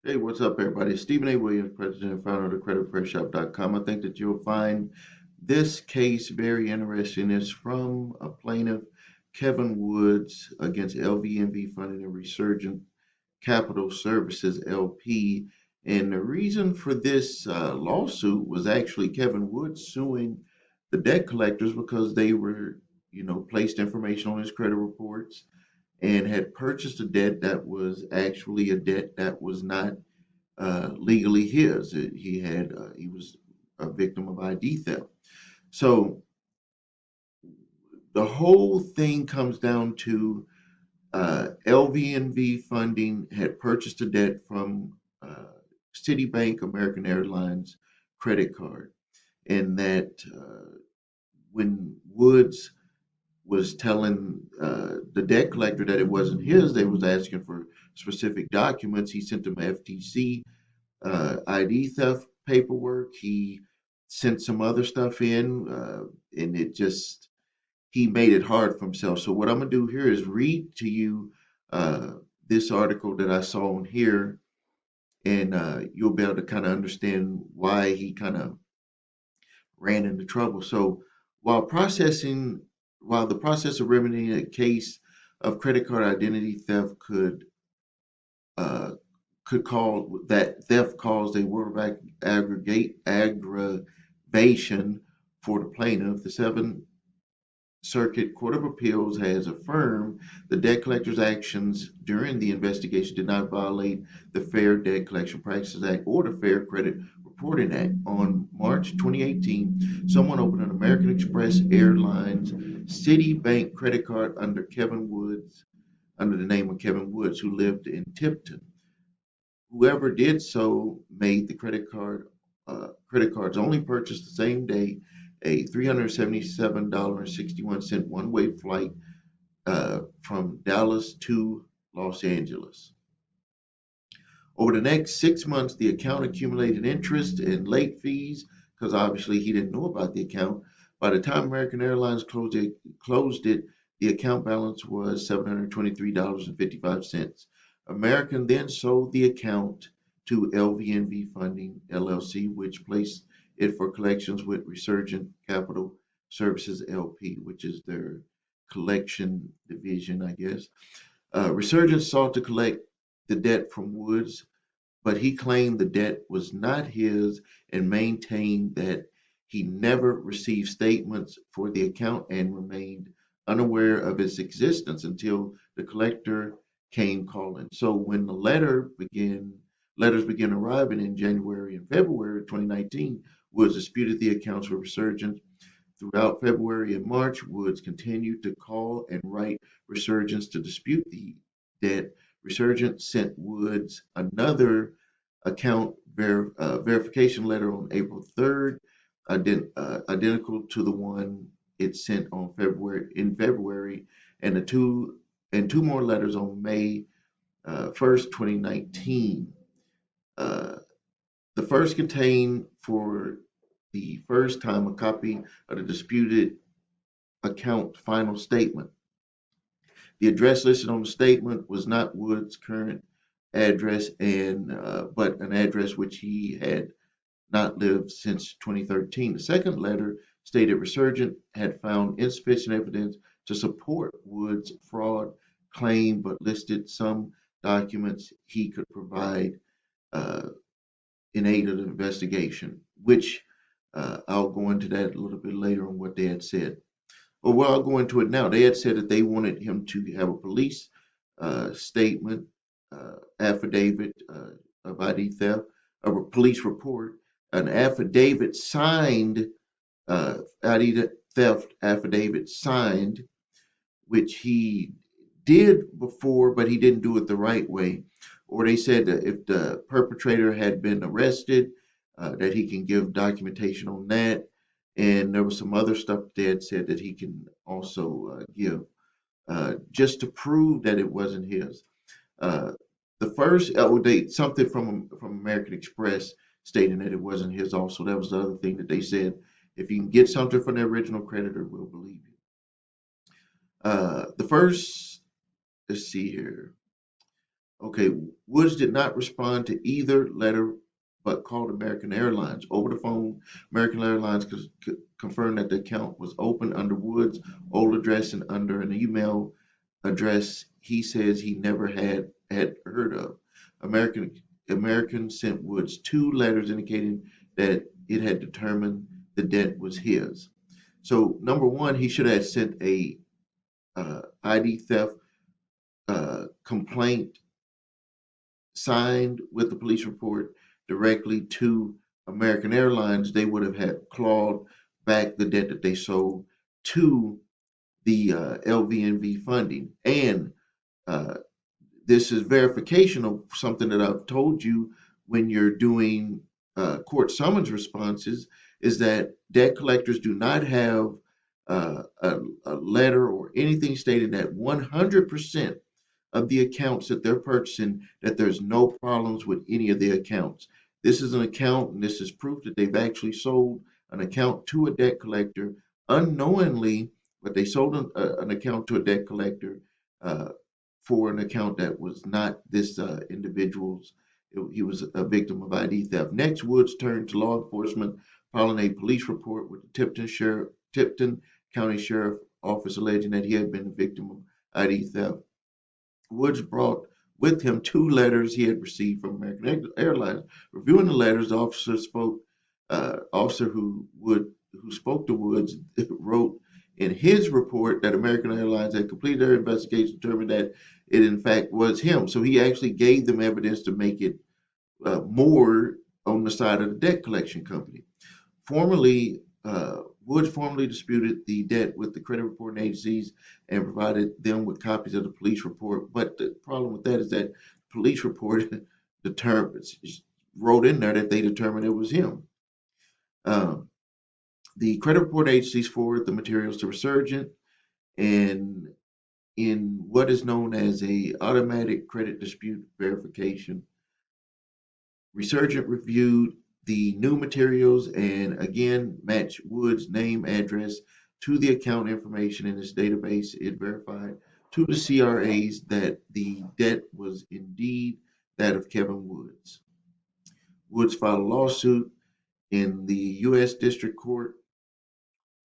Hey, what's up, everybody? Stephen A. Williams, President and founder of the CreditPreShop.com. I think that you'll find this case very interesting. It's from a plaintiff, Kevin Woods, against Lvnv Funding and Resurgant Capital Services LP. And the reason for this lawsuit was actually Kevin Woods suing the debt collectors because they were, placed information on his credit reports and had purchased a debt that was actually a debt that was not legally his. He was a victim of ID theft. So the whole thing comes down to LVNV funding had purchased a debt from Citibank American Airlines credit card, and that when Woods was telling the debt collector that it wasn't his, they was asking for specific documents. He sent them FTC ID theft paperwork. He sent some other stuff in, and he made it hard for himself. So what I'm gonna do here is read to you uh, this article that I saw on here, and you'll be able to kind of understand why he kind of ran into trouble. So while processing, while the process of remedying a case of credit card identity theft uh, could call that theft caused a world of aggravation for the plaintiff. The Seventh Circuit Court of Appeals has affirmed the debt collector's actions during the investigation did not violate the Fair Debt Collection Practices Act or the Fair Credit Reporting Act. On March 2018, someone opened an American Express Airlines Citibank credit card under the name of Kevin Woods, who lived in Tipton. Whoever did so made the credit cards only purchased the same day a $377.61 one-way flight from Dallas to Los Angeles. Over the next 6 months, the account accumulated interest and late fees because obviously he didn't know about the account. By the time American Airlines closed it, the account balance was $723.55. American then sold the account to LVNV Funding LLC, which placed it for collections with Resurgant Capital Services LP, which is their collection division, I guess. Resurgent sought to collect the debt from Woods, but he claimed the debt was not his and maintained that he never received statements for the account and remained unaware of its existence until the collector came calling. So when the letters began arriving in January and February of 2019, Woods disputed the accounts with Resurgent. Throughout February and March, Woods continued to call and write Resurgence to dispute the debt. Resurgent sent Woods another verification letter on April 3rd, identical to the one it sent on February, and two more letters on May 1st, 2019. Uh, the first contained for the first time a copy of the disputed account final statement. The address listed on the statement was not Wood's current address, and but an address which he had not lived since 2013. The second letter stated Resurgent had found insufficient evidence to support Wood's fraud claim, but listed some documents he could provide uh, in aid of the investigation, which I'll go into that a little bit later on what they had said. Well, I'll go into it now. They had said that they wanted him to have a police statement, affidavit of ID theft, a police report, an affidavit signed, ID theft affidavit signed, which he did before, but he didn't do it the right way. Or they said that if the perpetrator had been arrested, that he can give documentation on that. And there was some other stuff they had said that he can also give just to prove that it wasn't his. Uh, the first, something from American Express stating that it wasn't his. Also, that was the other thing that they said. If you can get something from the original creditor, we'll believe you. The first, let's see here. Okay, Woods did not respond to either letter, but called American Airlines over the phone. American Airlines confirmed that the account was open under Woods' old address and under an email address he says he never had heard of. American American sent Woods two letters indicating that it had determined the debt was his. So number one, he should have sent a ID theft complaint signed with the police report directly to American Airlines. They would have had clawed back the debt that they sold to the Lvnv funding. And uh, this is verification of something that I've told you when you're doing court summons responses, is that debt collectors do not have a letter or anything stating that 100% of the accounts that they're purchasing, that there's no problems with any of the accounts. This is an account, and this is proof that they've actually sold an account to a debt collector unknowingly, but they sold an account to a debt collector uh, for an account that was not this individual's. He was a victim of ID theft. Next, Woods turned to law enforcement, filing a police report with the Tipton County Sheriff Office alleging that he had been a victim of ID theft. Woods brought with him two letters he had received from American Airlines. Reviewing the letters, the officer who spoke to Woods wrote in his report that American Airlines had completed their investigation, determined that it in fact was him. So he actually gave them evidence to make it more on the side of the debt collection company. Formerly, Woods formally disputed the debt with the credit reporting agencies and provided them with copies of the police report. But the problem with that is that police report determined, wrote in there that they determined it was him. Um, the credit report agencies forwarded the materials to Resurgant, and in what is known as a automatic credit dispute verification, Resurgant reviewed the new materials and again matched Wood's name, address to the account information in its database. It verified to the CRAs that the debt was indeed that of Kevin Woods. Woods filed a lawsuit in the U.S. District Court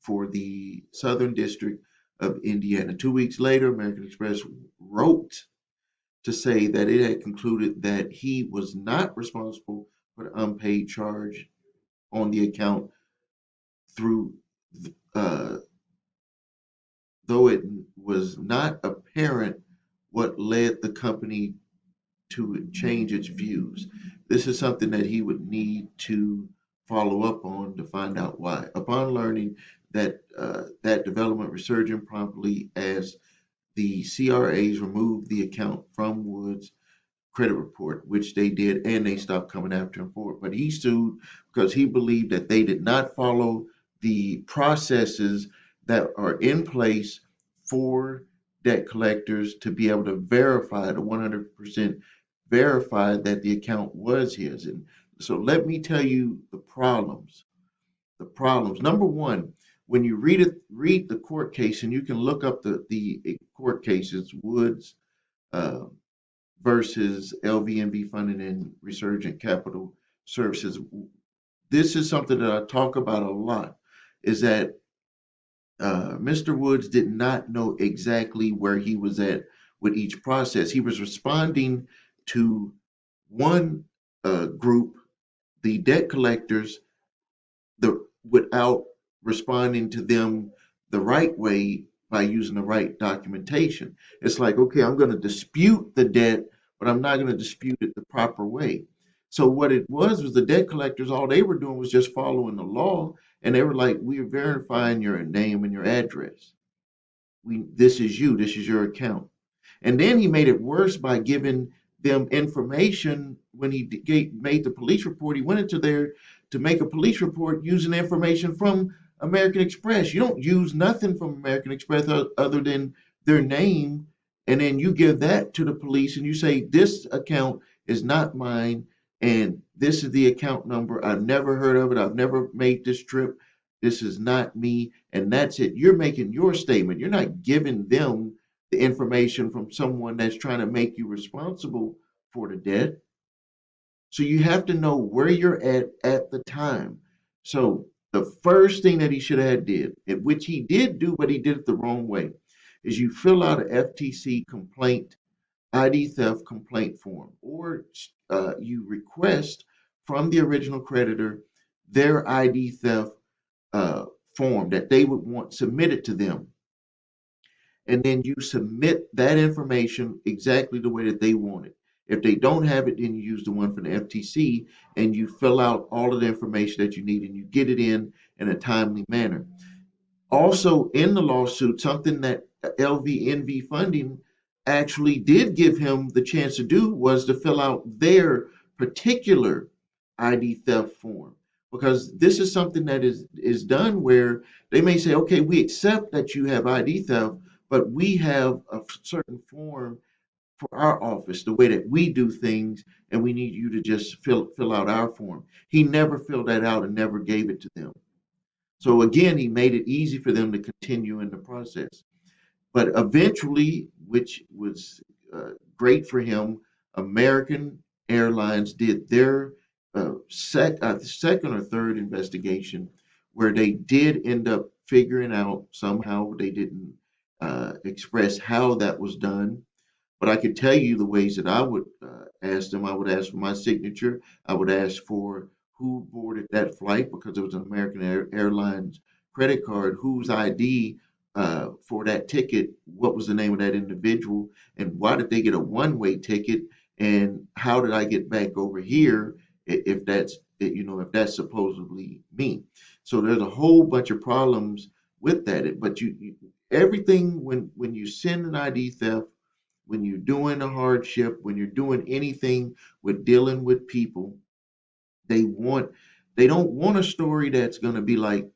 for the Southern District of Indiana. 2 weeks later, American Express wrote to say that it had concluded that he was not responsible for the unpaid charge on the account through, uh, though it was not apparent what led the company to change its views. This is something that he would need to follow up on to find out why. Upon learning that that development, Resurgent promptly asked the CRAs remove the account from Woods' credit report, which they did, and they stopped coming after him for it. But he sued because he believed that they did not follow the processes that are in place for debt collectors to be able to verify, to 100% verify that the account was his. And so let me tell you the problems. The problems. Number one, when you read the court case, and you can look up the court cases, Woods uh, versus Lvnv funding and Resurgant Capital Services. This is something that I talk about a lot, is that Mr. Woods did not know exactly where he was at with each process. He was responding to one group, the debt collectors, without responding to them the right way by using the right documentation. It's like, okay, I'm going to dispute the debt, but I'm not going to dispute it the proper way. So what it was the debt collectors, all they were doing was just following the law, and they were like, we're verifying your name and your address. This is you, this is your account. And then he made it worse by giving them information when he made the police report. He went into there to make a police report using information from American Express. You don't use nothing from American Express other than their name. And then you give that to the police and you say, this account is not mine. And this is the account number. I've never heard of it. I've never made this trip. This is not me. And that's it. You're making your statement. You're not giving them the information from someone that's trying to make you responsible for the debt. So you have to know where you're at the time. So the first thing that he should have did, and which he did do, but he did it the wrong way, is you fill out a FTC complaint, ID theft complaint form, or you request from the original creditor their ID theft uh, form that they would want submitted to them. And then you submit that information exactly the way that they want it. If they don't have it, then you use the one from the FTC and you fill out all of the information that you need and you get it in a timely manner. Also, in the lawsuit, something that Lvnv funding actually did give him the chance to do was to fill out their particular ID theft form. Because this is something that is done where they may say, okay, we accept that you have ID theft, but we have a certain form for our office, the way that we do things, and we need you to just fill out our form. He never filled that out and never gave it to them. So again, he made it easy for them to continue in the process. But eventually, which was great for him, American Airlines did their second or third investigation where they did end up figuring out somehow, they didn't express how that was done, but I could tell you the ways that I would ask them. I would ask for my signature. I would ask for who boarded that flight because it was an American Airlines credit card, whose ID for that ticket, what was the name of that individual, and why did they get a one-way ticket, and how did I get back over here if that's if that's supposedly me. So there's a whole bunch of problems with that. But everything when you send an ID theft, when you're doing a hardship, when you're doing anything with dealing with people, they want they don't want a story that's going to be like,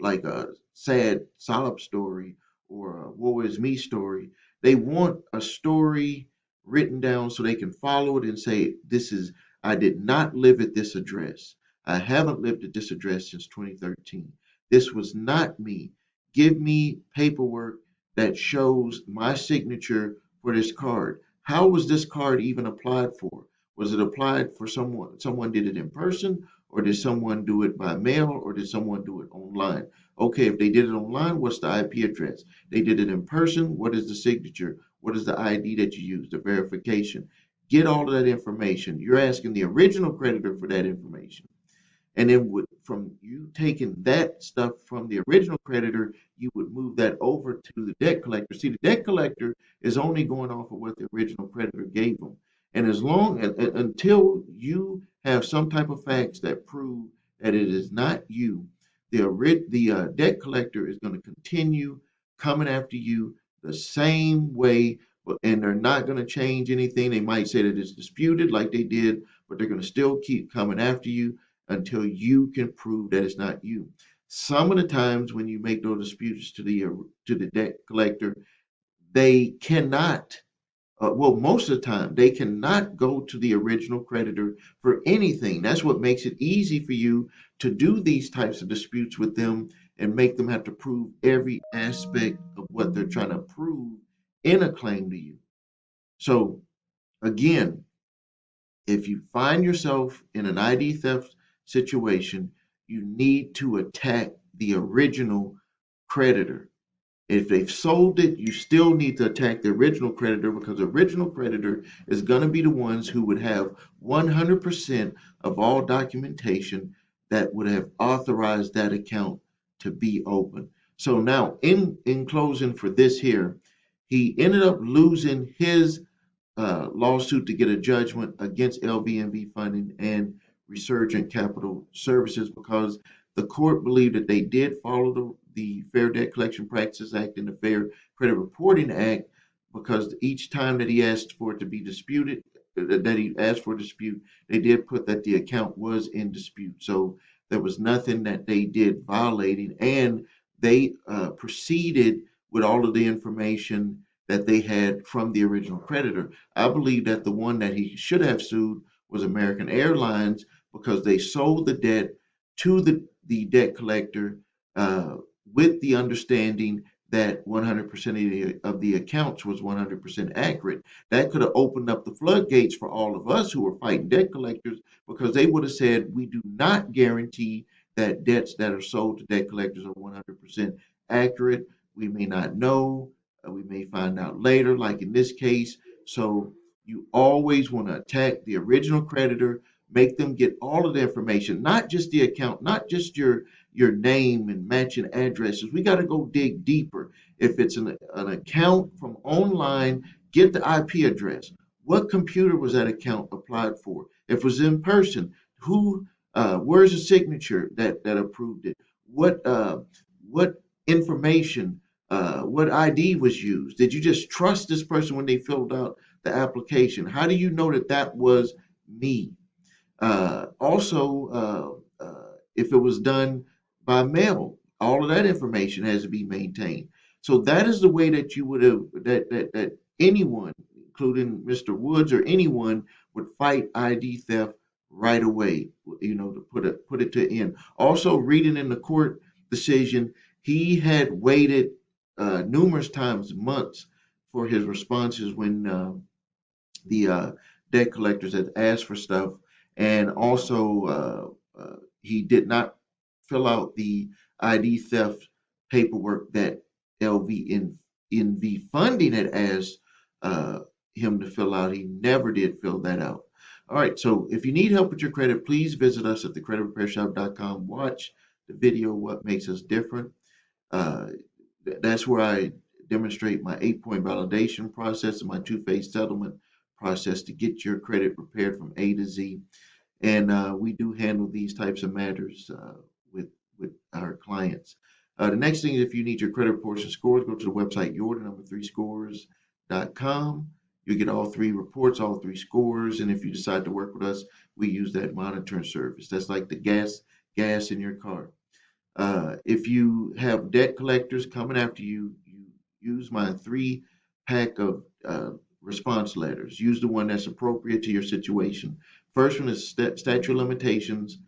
like a sad sob story or a woe is me story. They want a story written down so they can follow it and say, this is, I did not live at this address. I haven't lived at this address since 2013. This was not me. Give me paperwork that shows my signature for this card. How was this card even applied for? Was it applied for someone did it in person, or did someone do it by mail, or did someone do it online? Okay, if they did it online, what's the IP address? They did it in person, what is the signature? What is the ID that you use, the verification? Get all of that information. You're asking the original creditor for that information. And then from you taking that stuff from the original creditor, you would move that over to the debt collector. See, the debt collector is only going off of what the original creditor gave them. And as long as until you have some type of facts that prove that it is not you, the debt collector is going to continue coming after you the same way, and they're not going to change anything. They might say that it's disputed like they did, but they're going to still keep coming after you until you can prove that it's not you. Some of the times when you make those disputes to the debt collector, they cannot. Well, most of the time, they cannot go to the original creditor for anything. That's what makes it easy for you to do these types of disputes with them and make them have to prove every aspect of what they're trying to prove in a claim to you. So, again, if you find yourself in an ID theft situation, you need to attack the original creditor. If they've sold it, you still need to attack the original creditor because the original creditor is going to be the ones who would have 100% of all documentation that would have authorized that account to be open. So now, in closing for this here, he ended up losing his lawsuit to get a judgment against Lvnv funding and Resurgant Capital Services because the court believed that they did follow the Fair Debt Collection Practices Act and the Fair Credit Reporting Act, because each time that he asked for it to be disputed, that he asked for a dispute, they did put that the account was in dispute. So there was nothing that they did violating, and they proceeded with all of the information that they had from the original creditor. I believe that the one that he should have sued was American Airlines because they sold the debt to the debt collector with the understanding that 100% of the accounts was 100% accurate. That could have opened up the floodgates for all of us who were fighting debt collectors, because they would have said, we do not guarantee that debts that are sold to debt collectors are 100% accurate. We may not know. We may find out later, like in this case. So you always want to attack the original creditor, make them get all of the information, not just the account, not just your name and matching addresses. We got to go dig deeper. If it's an account from online, get the IP address. What computer was that account applied for? If it was in person, who, where's the signature that approved it? What information, what ID was used? Did you just trust this person when they filled out the application? How do you know that that was me? If it was done by mail, all of that information has to be maintained. So that is the way that you would have that anyone, including Mr. Woods or anyone, would fight ID theft right away. To put it to end. Also, reading in the court decision, he had waited numerous times, months, for his responses when the debt collectors had asked for stuff, and also he did not fill out the ID theft paperwork that Lvnv funding had asked him to fill out. He never did fill that out. All right, so if you need help with your credit, please visit us at thecreditrepairshop.com. Watch the video, What Makes Us Different. Uh, that's where I demonstrate my 8-point validation process and my two-phase settlement process to get your credit repaired from A to Z. And we do handle these types of matters with our clients. The next thing is, if you need your credit reports and scores, go to the website your3scores.com. You get all 3 reports, all 3 scores, and if you decide to work with us, we use that monitoring service. That's like the gas in your car. If you have debt collectors coming after you, you use my 3-pack of response letters. Use the one that's appropriate to your situation. First one is statute of limitations,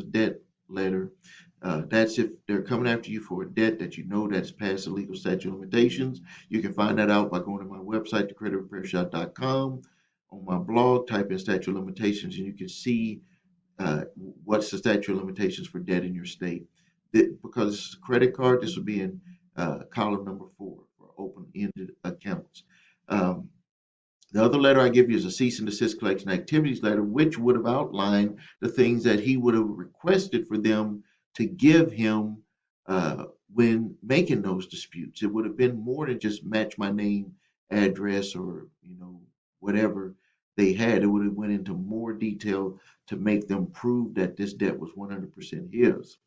debt letter. That's if they're coming after you for a debt that you know that's past the legal statute of limitations. You can find that out by going to my website, thecreditrepairshop.com. On my blog, type in statute of limitations, and you can see what's the statute of limitations for debt in your state. Because it's a credit card, this will be in column number 4 for open-ended accounts. The other letter I give you is a cease and desist collection activities letter, which would have outlined the things that he would have requested for them to give him when making those disputes. It would have been more than just match my name, address, or whatever they had. It would have went into more detail to make them prove that this debt was 100% his.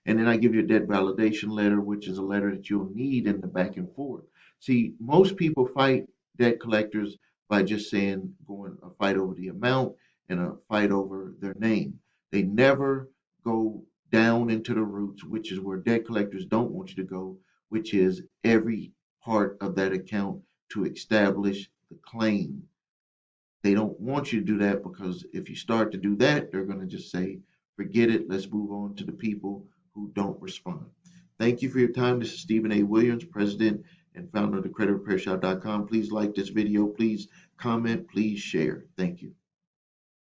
And then I give you a debt validation letter, which is a letter that you'll need in the back and forth. See, most people fight debt collectors by just going a fight over the amount and a fight over their name. They never go down into the roots, which is where debt collectors don't want you to go, which is every part of that account to establish the claim. They don't want you to do that, because if you start to do that, they're going to just say, forget it, let's move on to the people who don't respond. Thank you for your time. This is Stephen A. Williams, President and founder of thecreditrepairshop.com. Please like this video. Please comment. Please share. Thank you.